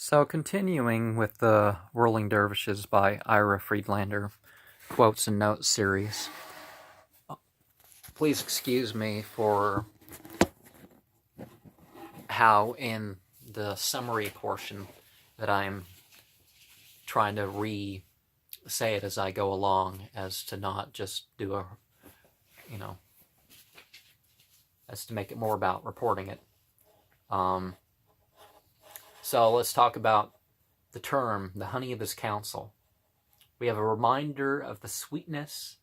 So, continuing with the Whirling Dervishes by Ira Friedlander Quotes and Notes series, please excuse me for how in the summary portion that I'm trying to re-say it as I go along, as to not just do a, as to make it more about reporting it. So let's talk about the term, the honey of his counsel. We have a reminder of the sweetness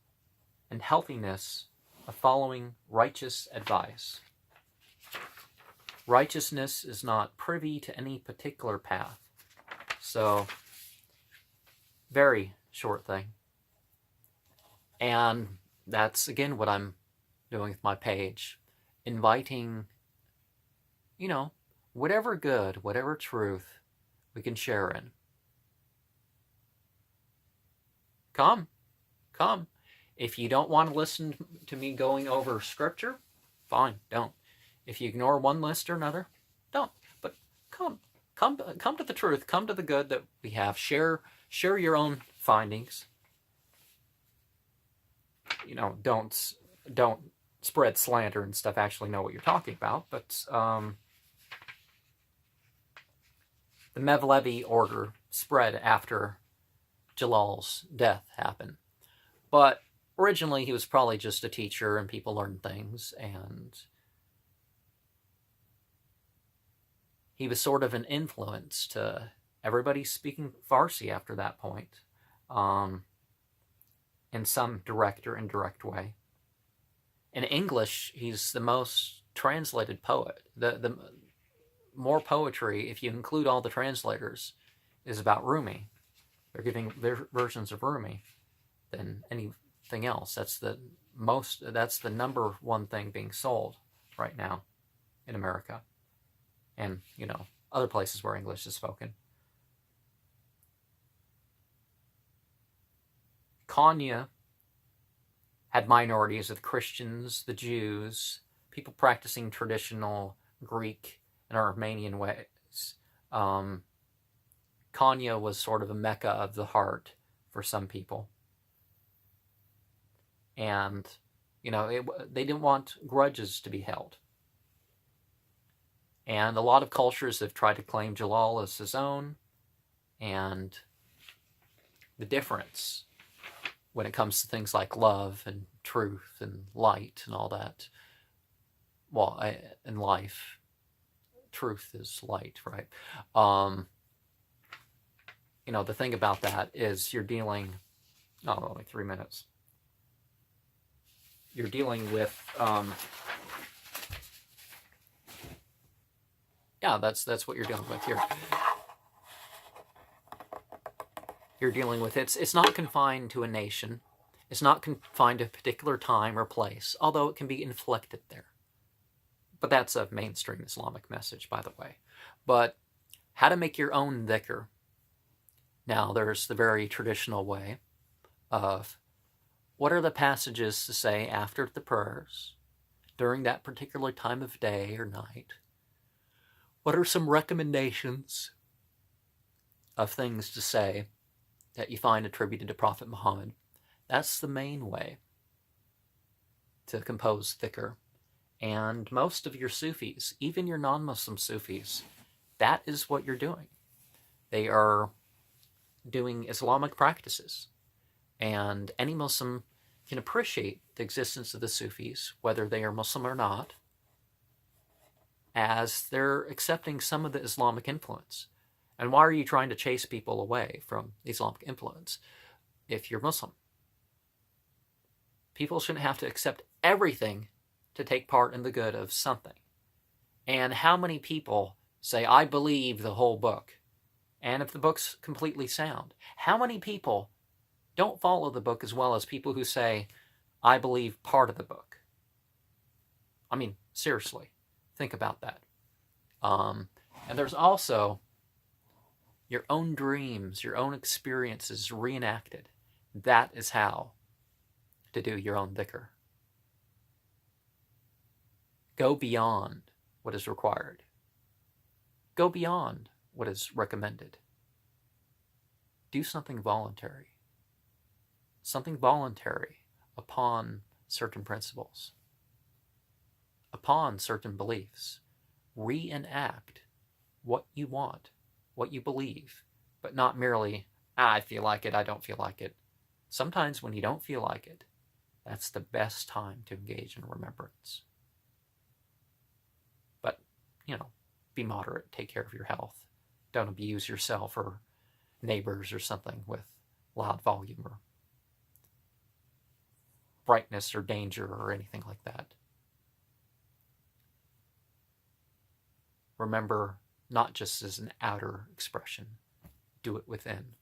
and healthiness of following righteous advice. Righteousness is not privy to any particular path. So, very short thing. And that's, again, what I'm doing with my page. Inviting, whatever good, whatever truth we can share in. Come. If you don't want to listen to me going over scripture, fine, don't. If you ignore one list or another, don't. But come to the truth, come to the good that we have. Share your own findings. Don't spread slander and stuff. Actually know what you're talking about. But the Mevlevi order spread after Jalal's death happened. But originally he was probably just a teacher and people learned things, and he was sort of an influence to everybody speaking Farsi after that point, in some direct or indirect way. In English, he's the most translated poet. The more poetry, if you include all the translators, is about Rumi. They're giving their versions of Rumi than anything else. That's the number one thing being sold right now in America. And, other places where English is spoken. Konya had minorities of the Christians, the Jews, people practicing traditional Greek and Armenian ways. Konya was sort of a mecca of the heart for some people. And, they didn't want grudges to be held. And a lot of cultures have tried to claim Jalal as his own. And the difference when it comes to things like love and truth and light and all that, well, in life, truth is light, right? The thing about that is you're dealing, only 3 minutes. You're dealing with, that's what you're dealing with here. You're dealing with, it's not confined to a nation. It's not confined to a particular time or place, although it can be inflected there. But that's a mainstream Islamic message, by the way. But how to make your own dhikr. Now, there's the very traditional way of what are the passages to say after the prayers during that particular time of day or night. What are some recommendations of things to say that you find attributed to Prophet Muhammad? That's the main way to compose dhikr. And most of your Sufis, even your non-Muslim Sufis, that is what you're doing. They are doing Islamic practices. And any Muslim can appreciate the existence of the Sufis, whether they are Muslim or not, as they're accepting some of the Islamic influence. And why are you trying to chase people away from Islamic influence if you're Muslim? People shouldn't have to accept everything to take part in the good of something. And how many people say, I believe the whole book, and if the book's completely sound? How many people don't follow the book as well as people who say, I believe part of the book? I mean, seriously, think about that. And there's also your own dreams, your own experiences reenacted. That is how to do your own dhikr. Go beyond what is required. Go beyond what is recommended. Do something voluntary. Something voluntary upon certain principles, upon certain beliefs. Reenact what you want, what you believe, but not merely, I feel like it, I don't feel like it. Sometimes when you don't feel like it, that's the best time to engage in remembrance. But, be moderate, take care of your health. Don't abuse yourself or neighbors or something with loud volume or brightness or danger or anything like that. Remember, not just as an outer expression, do it within.